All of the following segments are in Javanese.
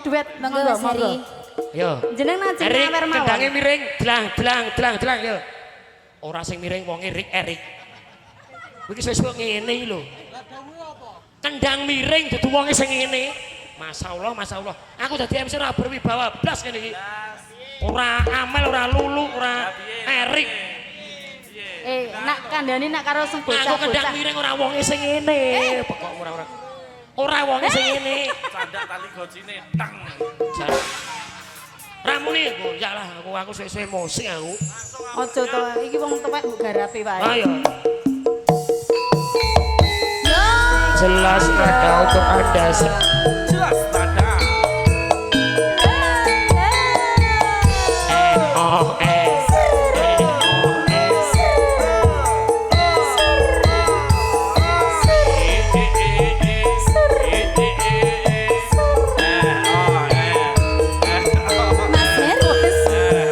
duet Monggo Mas Heri. Yo. Jeneng nang Erik awer mawon. kendange miring, dlang yo. Ora sing miring wong Erik. Iki sesuk ngene iki lho. Kendang miring dudu wonge sing ngene. Masyaallah. Aku dadi MC ora berwibawa blas ngene iki. Ora Amel, ora Lulu, ora Erik. Nak kandhani nak karo sing bocah-bocah. Aku kendang miring ora wonge sing ngene. Pokok ora. Ora wonge sing ngene. Candak tali gojine tang. Ramune aku, ya lah aku suwe-suwe emosi aku. Aja to, iki wong tuwek mbok garape wae. Ayo. Jelas ada untuk Anda. Jelas tanda.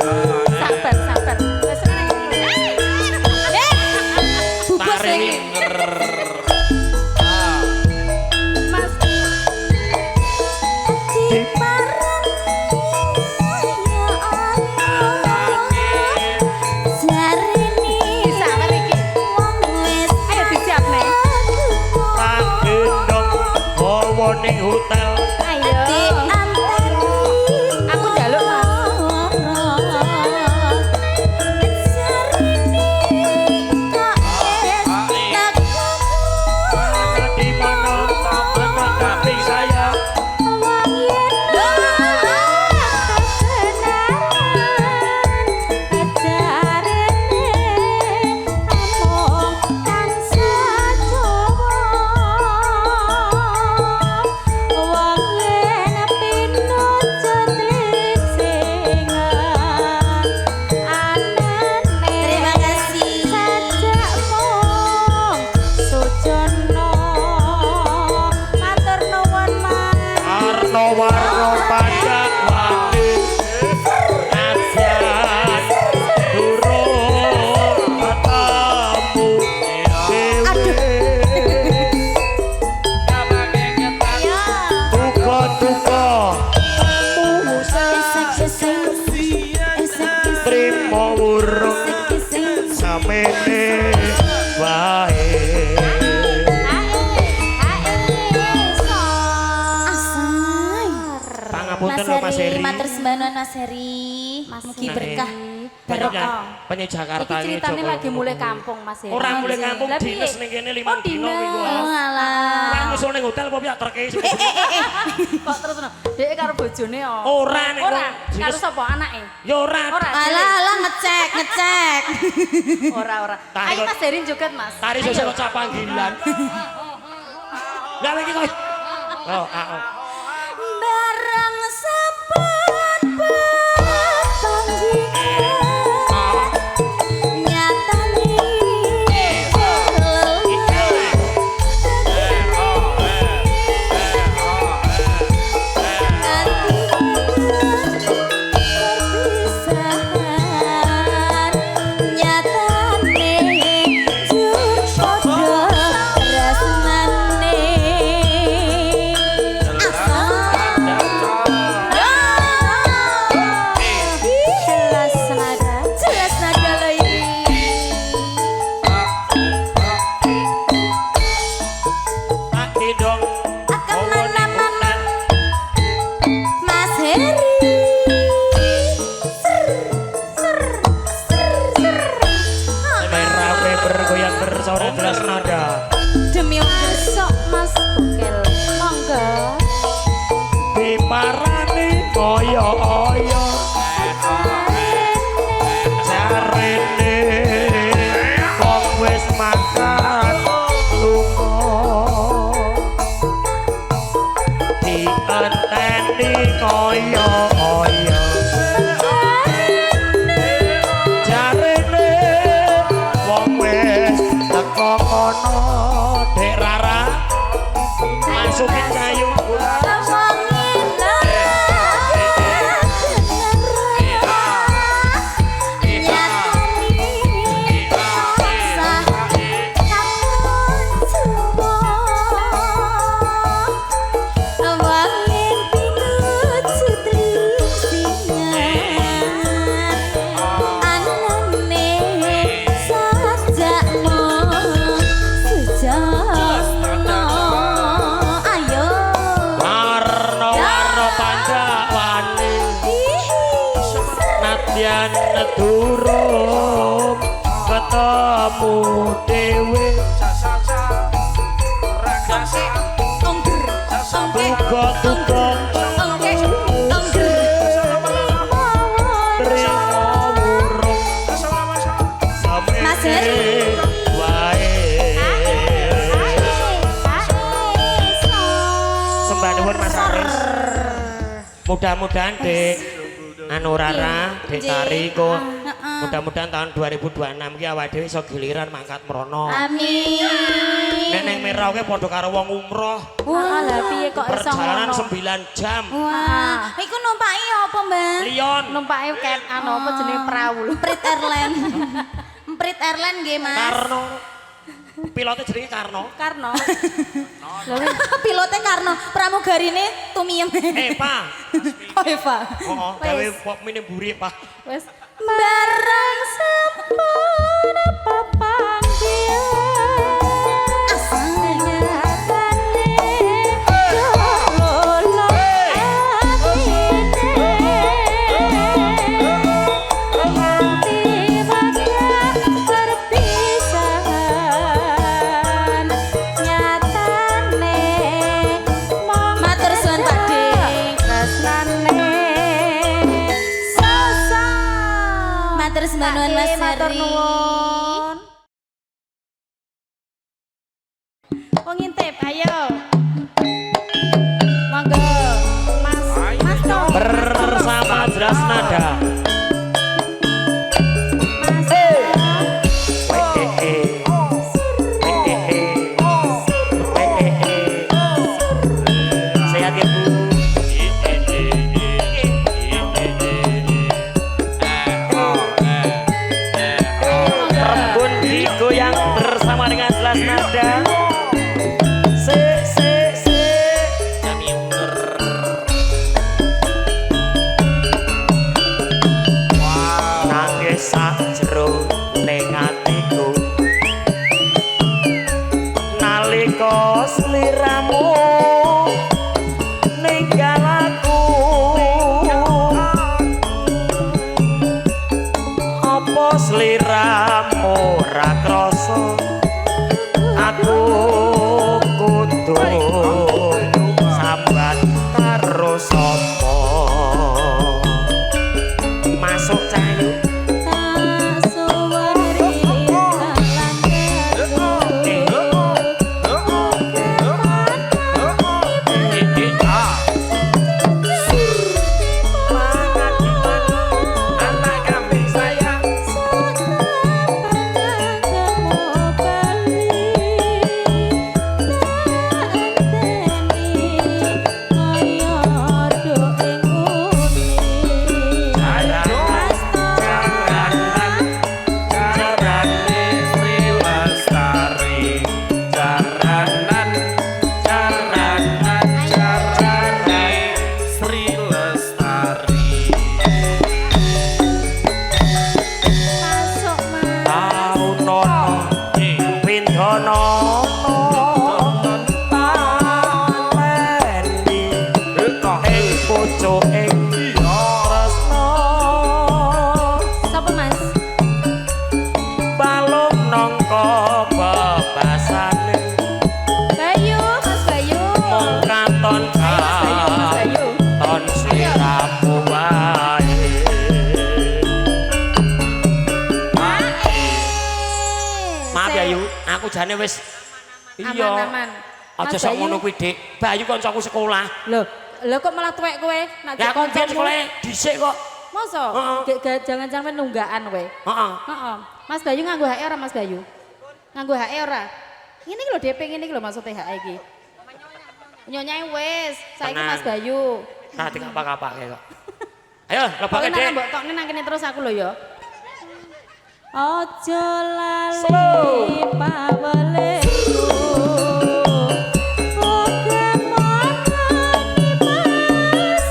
Sabar. Wes Bubos Tarik. Mas bisa kan iki. Ayo disiapne. Tak gendong bawa ning hotel. Ayo. Aku njaluk Mas. Di mana tapi saya Terima kasih. Arno warno pajak wani Ajan durung ketemu dewe Duka trimo urung samene wae Pangapunten lho Mas Heri. Matur sembahan Mas Heri. Mugi berkah. Penyanyi Jakarta Iki ceritane lagi mulai kampung Mas Heri. Ora mulai kampung Lah, dinas piye? ning kene 5 Oh, dino dinas. minggu. Oh alah. Lah musuh ning hotel apa piye terke sing Kok terus no? Dek karo bojone oh. Ora nek Ora, dinas. karo sapa anake? Ya ora. Ora. Alah ngecek. Ora. Tari Ayo kok- Mas Herin joget Mas. Tari Ayo. sosial cak panggilan. Lah iki kok. Oh. Barang sampun pepanggilan nyatane perpisahan nyatane jur padha rasmane jelas nada lo ini. Tak dong. Akan mana-mana Mas Heri. Merah bergoyang bersorak jelas nada. Demi besok Mas Bukel. Monggo. Diparani oyo. Jarene wong wis makan lunga. Dienteni koyo. Jarene wong wis teko kono. Dek Rara masukin kayu. Senadyan durung ketemu dhewe tuga-tuga Mas Heri. Sembah nuwun Mas Aris. Mudah-mudahan Dek anu Rara, Dek Kari kok mudah-mudahan tahun 2026 iki awake dhewe iso giliran mangkat mrono. Amin. Nek ning Merauke padha karo wong umroh. Wah, lah piye kok iso Perjalanan ngono? 9 jam. Wah, iku numpaki apa, Mbak? Lion. Numpake ket anu apa jenenge perahu lho. Prit Airline. Prit Airline nggih, Mas. Karno. Pilotnya jenenge Karno. Karno. Pilotnya Karno, pramugarine Tumiem. Pak. Oh, Eva. Oh, gawe pop mini buri, Pak. Wes Barang sampun pepanggilan asalnya tane lolo hati bakal perpisahan nyatane matur suwun Pakde tresnane matur sembanuan Mas matur Heri. nuwun. Wong ngintip, ayo. Monggo. Mas. Mas Tom. Bersama Jelas Nada. Mas. Sehat ya Bu. Rembun digoyang bersama dengan Jelas Nada. Nangis sajero ning atiku nalika sliramu ninggal aku apa sliramu ora krasa aku kudu sambat karo sapa masuk cayu anak kambing saya Sapa Mas? balung nangka bebasane Bayu, Mas Bayu. mung katon Mas Bayu. ton sliramu wae maaf ya Yu aku jane wis iya Aman-aman. aja sok ngono kuwi Dik Bayu kancaku sekolah Lho kok malah tuwek kowe? Nak ya aku kancamu. sekolah dhisik kok Masa? Heeh. Jangan sampai nunggaan kowe. heeh Heeh. Mas Bayu nganggo HE ora Mas Bayu? Nganggo HE ora? Ini lho DP ngene iki lho maksudnya HE iki. Nyonyae wis, saiki Tenang. Mas Bayu. nah dikapak-kapake kok ayo lebake Pokoknya Dik nak mbok tokne nang kene terus aku lho ya. Ojo lali Slow. pawelku. Oke manani Mas.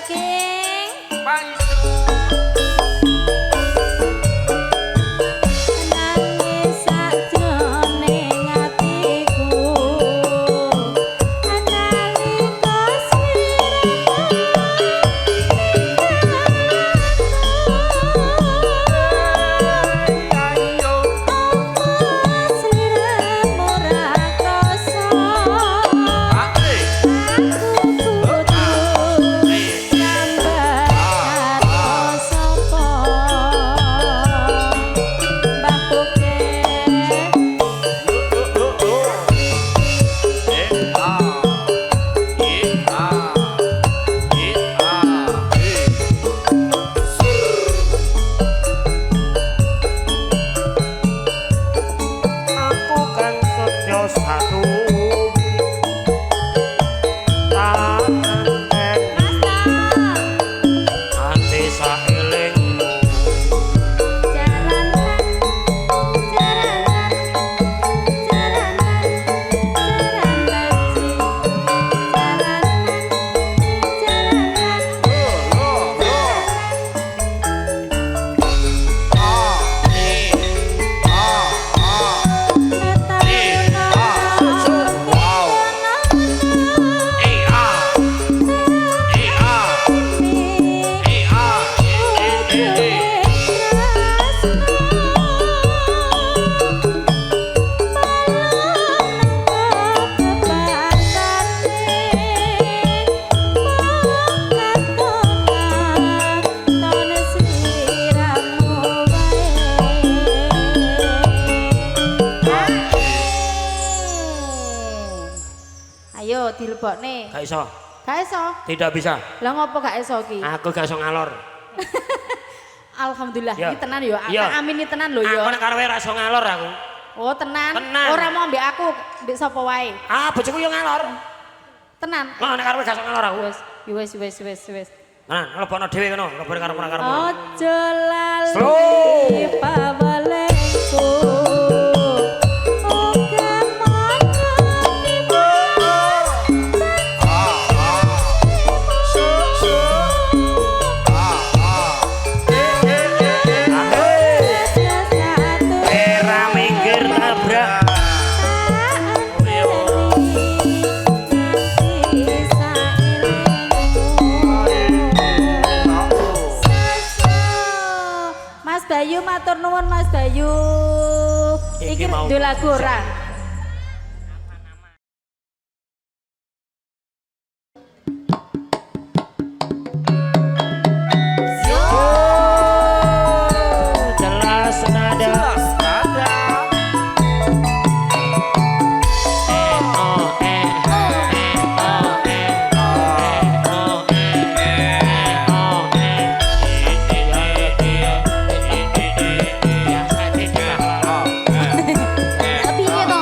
saking nangis sakjroning atiku analika Ayo sliramu ora krasa ate Aku kan setya satu ati saelingmu Ayo dilebokne. gak iso Gak iso. tidak bisa Lah ngopo gak iso ki? aku gak iso ngalor Alhamdulillah Ya. iki tenan yo. Ya. Tak amini tenan lho yo. aku nek karo kowe ra iso ngalor aku Oh tenan. Tenan. Ora mau ambek aku, mbek sapa wae. bojoku yo ngalor Tenan. nek karo kowe gak iso ngalor aku Wes. nah nglebono dhewe ngono nglebone karo karo Ojo lali Slow. pawalengku Oke monyetimu era minggir nabrak Mas Bayu matur nuwun Mas Bayu. Iki Iki mau- ndol lagu ora? jelas nada jelas nada Piye to?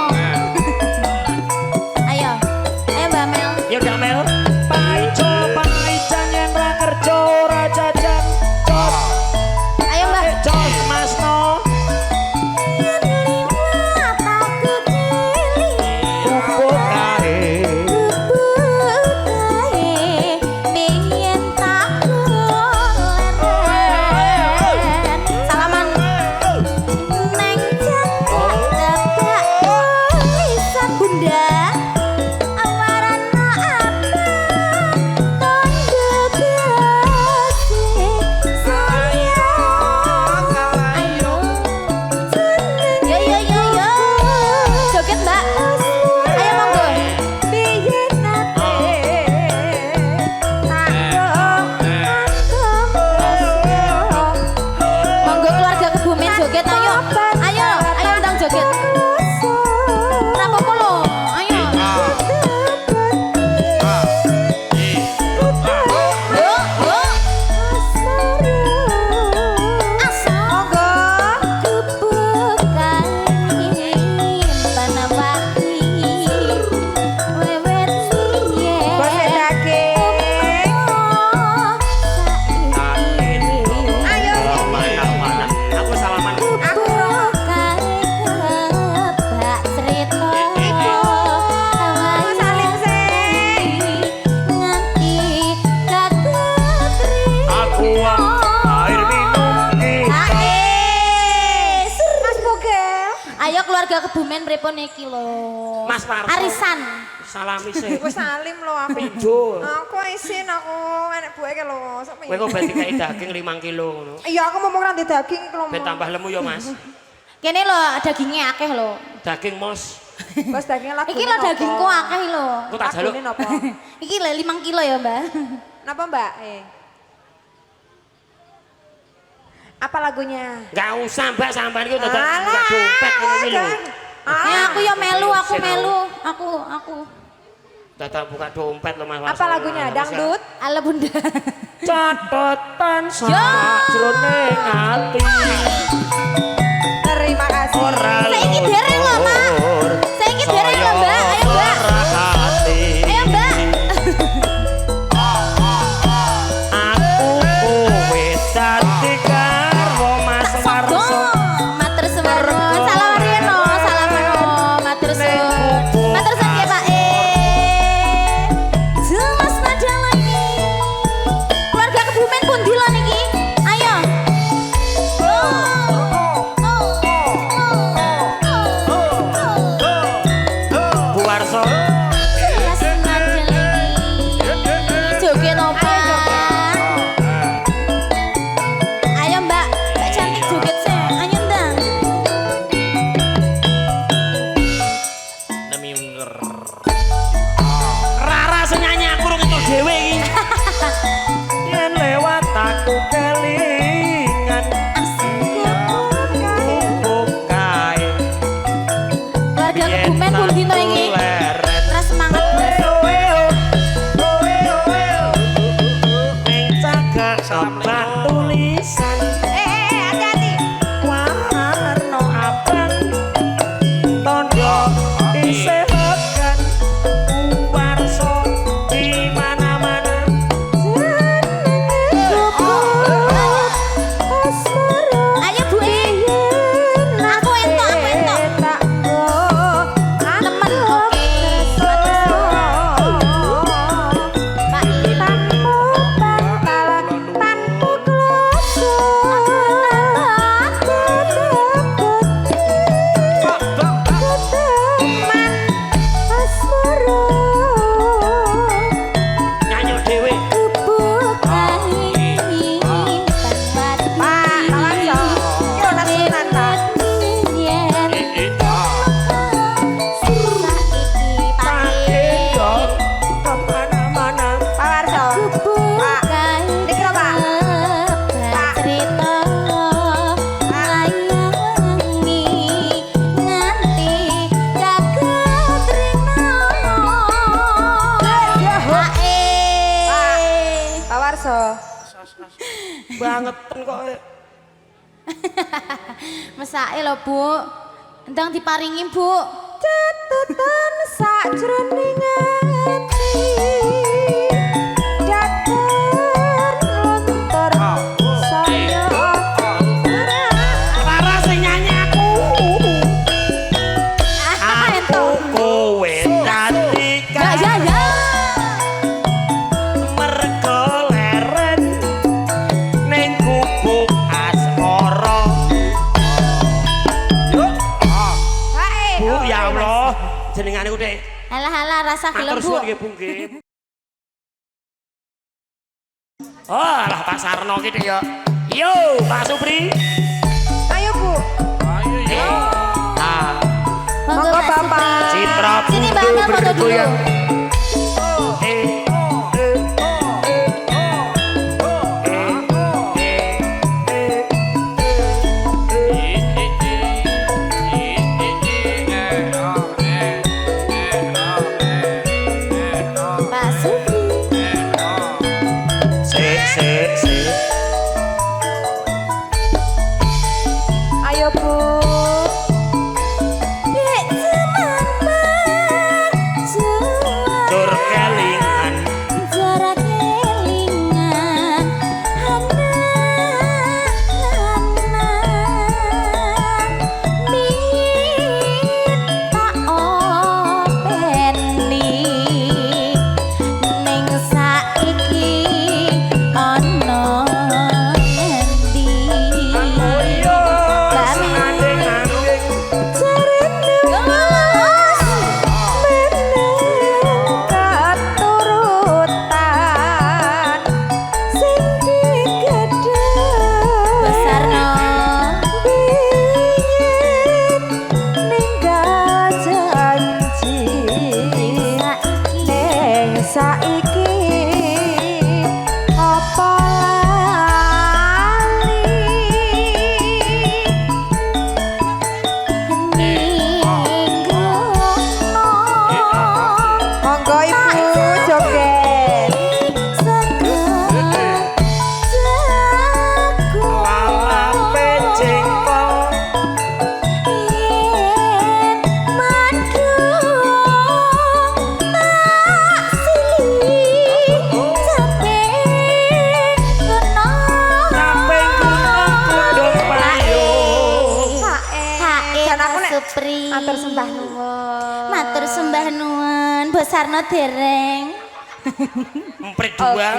keluarga Kebumen pripun iki lho. Mas Warso. Arisan. Salami sih. Wis salim lho aku. Pijo. Aku isin aku enek buah iki lho. Sak Kowe kok berarti kayak daging 5 kilo ngono. Iya aku mau nganti daging iki lho. Ben tambah lemu ya Mas. Kene lho dagingnya akeh lho. Daging mos. Bos dagingnya lagu. Iki lho dagingku akeh lho. Aku tak jaluk. Napa? Iki lho 5 kilo ya, Mbak. Napa, Mbak? Apa lagunya? Enggak usah Mbak sampean iki dadak buka dompet ngono iki lho. Ya aku ya melu, aku melu. Aku. Dadak buka dompet lho Mas. Apa lagunya? Dangdut? Ala Bunda. Catatan sajroning ati. Terima kasih. Saiki dereng lho, Mak. Saiki dereng lho, Mbak. Ayo, Mbak. Ayo, Mbak. Aku kowe dadi karo Mas Warso. Matur suwun. Salam riyeno, salam riyeno. Matur suwun. Matur suwun nggih, Pak. Jelas nada lagi. Keluarga Kebumen pundi lho niki? Ayo. Bu Warso. Jelas nada lagi. Joget opo? Ayo, Mbak. Mbak cantik joget sih. Ayo, ndang. Demi Rara senyanyi aku rung entuk dhewe iki. Yen lewat aku kelingan kumpul kae. Keluarga Kebumen pundi to iki? Terus semangat Mas. Ning cagak sobat tulisan Hati-hati. warna abang tondo isih hogan Warso di mana-mana. Ayo Bu aku entok. Temen oke. Nyanyi dhewe. Kemana-mana. Pak Warso. Niki lho, Pak. Pak Warso. Bangetan kok. Mesake lho, Bu. Ndang diparingi, Bu. Catatan sajroning ati. Dakan lontor saya. Rara sing nyanyi aku. Aku kowe dadi Ya. mergo leren ning gubuk asmara. Bu ya Allah, jenengane ku Dek. Halah rasa gelem, Matur Bu. suwun nggih Bu nggih. Oh, lah Pak Sarno iki Dek ya. Yo, Pak Supri. Ayo, Bu. Ah, Monggo Monggo, Pak Bapak. Supri. Citra Sini Buntu Mbak, foto dulu. bergoyang. Pak Supri. Sik. Ayo, Bu. Tur kelingan Ning saiki ana matur sembah nuwun. Matur sembah nuwun. Bos Sarno dereng. Emprit dua.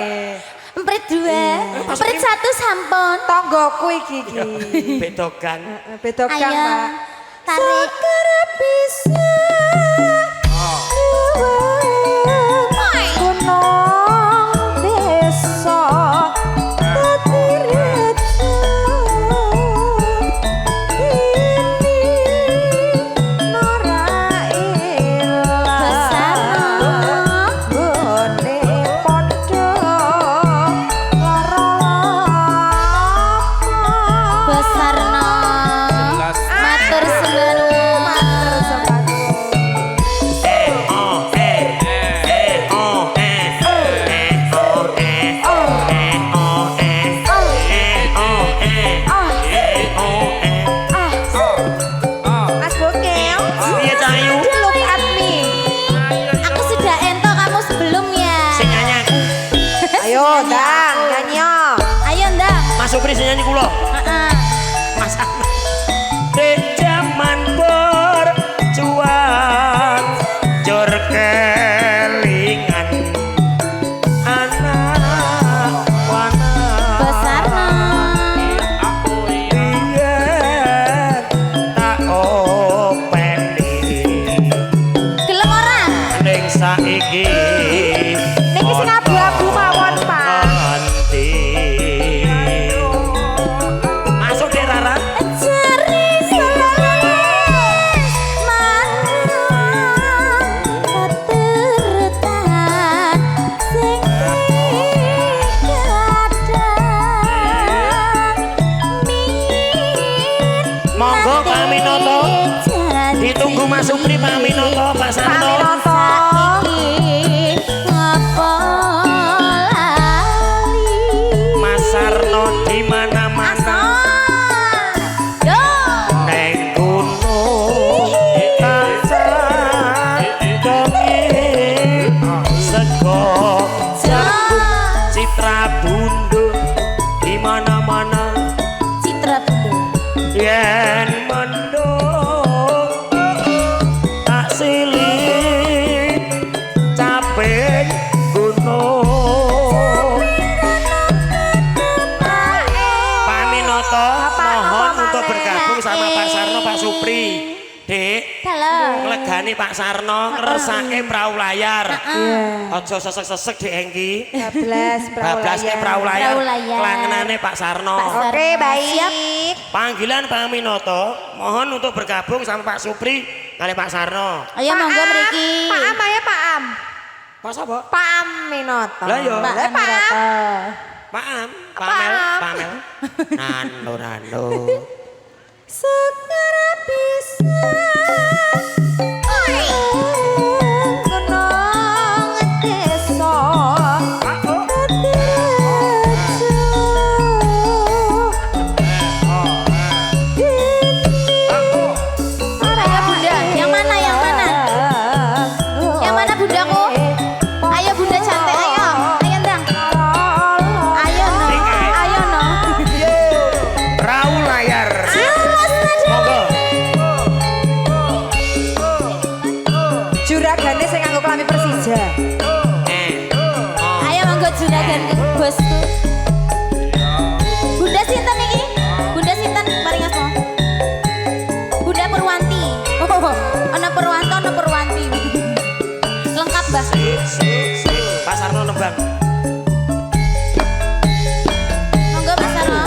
Emprit dua. Emprit satu sampun. Tonggoku iki. Bedokan. Bedokan, Ayo. Pak. Tarik. Segera bisa gunung desa dadi rejo ini nora Besar. ilang gone padha karo Bos Sarno. Matur sembah nuwun. matur sembah Mas Bokel. Iya Cahayu. Look at me. Aku sudah ento kamu sebelumnya. Sing nyanyi aku. Ayo, Dang, nyanyi. Ayo ndang. Mas Supri sing nyanyi kula. Heeh. Mas Ana. Di jaman berjuang jor kelingan anak wana Bos Sarno. biyen tak openi Gelem ora? ning saiki Niki sing abu-abu mawon, Pak. Nanti masuk deh Rara. Ceri manang keturutan sing kadang min Monggo Pak Minoto. Ditunggu Mas Supri Pak Minoto, Pak Sarno. Saiki apa lali Mas Sarno di mana-mana. Yo Neng gunung tansah dongeng sego jagung citra bundu di mana-mana Citra Bundu. yen mendung tak silih capek gunung. Pak Minoto mohon untuk bergabung sama Pak Sarno, Pak Supri. Dek, Halo. nglegani Pak Sarno ngeresake perahu layar. Aja sesek-sesek Dek Engki. Bablaske perahu layar. Perahu layar. Kelangenane Pak Sarno. Oke, baik. Panggilan Pak Minoto, mohon untuk bergabung sama Pak Supri kali Pak Sarno. Ayo monggo mriki. Pak Am ayo Pak Am. Pak sapa? Pak Am Minoto. Lah yo. Pak Lah, Pak Am. Amrata. Pak Am, Pak Mel, Pak Mel. Nano. Segera bisa gunung desa dadi rejo Ayo Bunda, yang mana? Yang mana? Yang mana bundaku? Ayo Bunda cantik, ayo. Ayo ndang. Ayo no. Ayo no. Perahu layar. Monggo. Juragane sing nganggo klambi Persija. Ayo monggo juragan bosku. Bunda sinten iki? Bunda sinten? Mari ngasmo. Bunda Purwanti. Oh, ana Purwanto, ana Purwanti. Lengkap, Mbah. Pak Sarno nembang. Monggo Mas Sarno.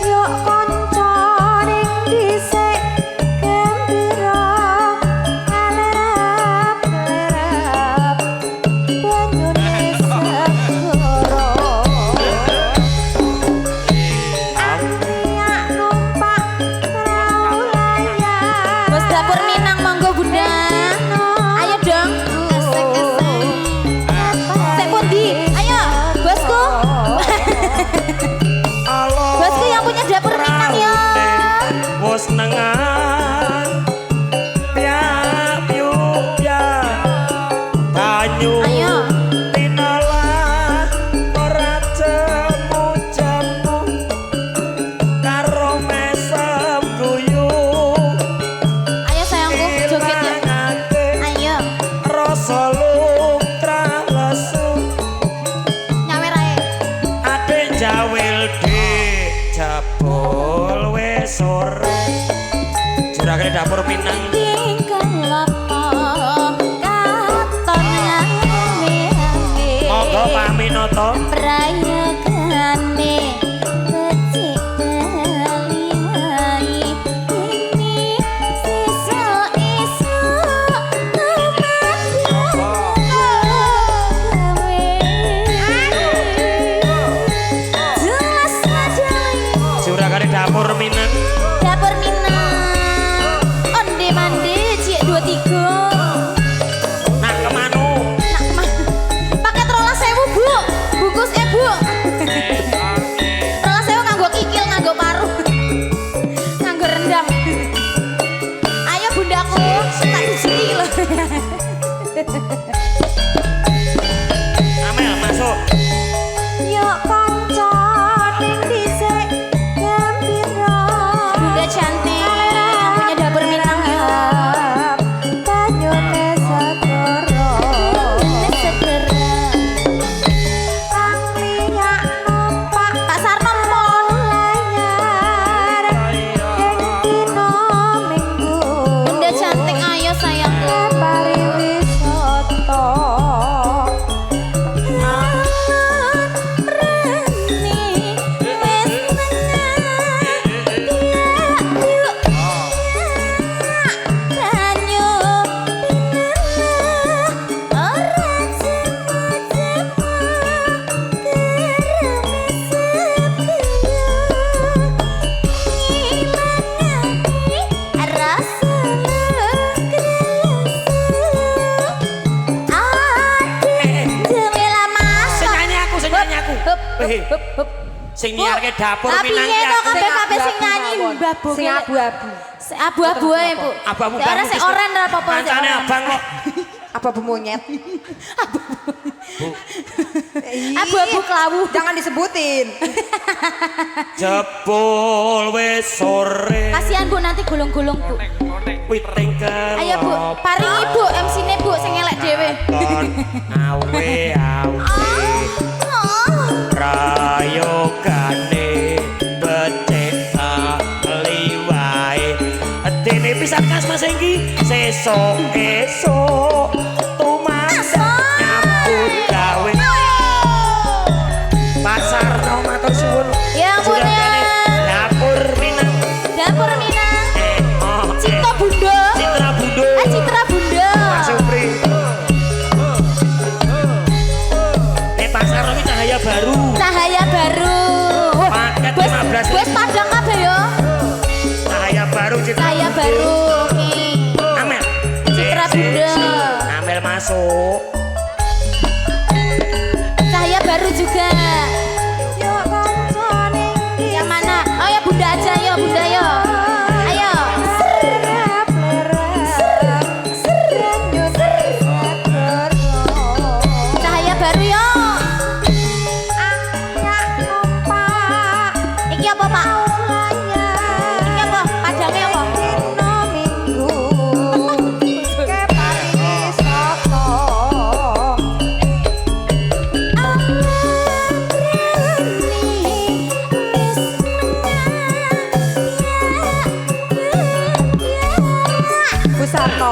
Yuk kanca ning dhisik gembira alerap-lerap banyune segara Amriak numpak perahu layar Bos dapur Minang monggo Bunda. Ayo dong. Sek pundi? jawil di jabul wis sore juragane dapur Minang monggo paminoto prayogane becik bali ini sesuk-esuk juragane dapur Minang dapur Minang onde mande cik 23 nak kemanu paket 12.000 bu bungkus bu 12.000 nganggo kikil nganggo paru nganggo rendang ayo bundaku tak dijeli loh Amel masuk Yuk kanca ning dhisik gembira. bunda cantik yang punya dapur Minang ya Banyune segara. segera Angliya numpak Pak Sarno mon layar. Ing dina Minggu. bunda cantik ayo sayangku Pariwisata. sing nyiarke dapur Tapi Minang piye iki kok aku. kabeh sing nyanyi Mbah Bu. Sing abu-abu. Abu-abu ae, Bu. Abu-abu Ora bangun sik bisa. oren ora apa-apa. sik Kancane oren. abang kok. Abu-abu monyet. Abu-abu kelawu. Jangan disebutin. Jebul wis sore. Kasihan Bu nanti gulung-gulung, Bu. Witing Ayo Bu, paringi Bu MC-ne Bu sing elek dhewe. Awe rayogane becik liwae dene pisan Kas Mas Enggi sesuk-esuk tumasak nyambut gawe Pak Sarno matur suwun Ya ampun ya. dapur Minang Dapur Minang. oh Cipta Bunda. Citra Bundo Citra Bunda. Mas Supri Pak Sarno ini cahaya baru Cahaya baru. Paket Bos 15.000. bos padang kabeh yo. cahaya baru Citra Cahaya baru. Oke. Amel Citra Bunda. Amel masuk Cahaya baru juga. Yuk kanca ning Yang mana? Oh ya Bunda aja yo, Bunda yo. Ayo. Cahaya baru yo. Iki apa, Pak? Iki apa? Padangnya apa? Busarno.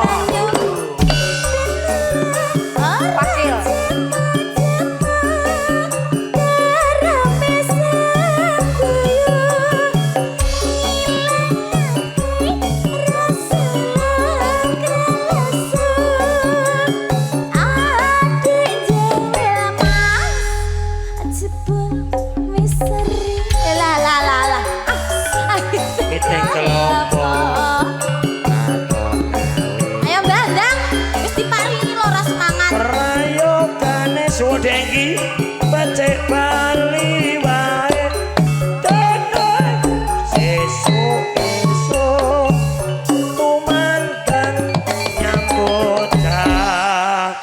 Pakil. Witing kelompok Ayo Mbah, Ndang. Wis diparingi lho ora semangat. rayogane sodenggi becik bali wae dene sesuk-esuk tumandang nyambut gawe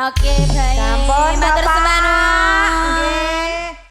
Oke, baik. Sampun, Matur Bapak. sembah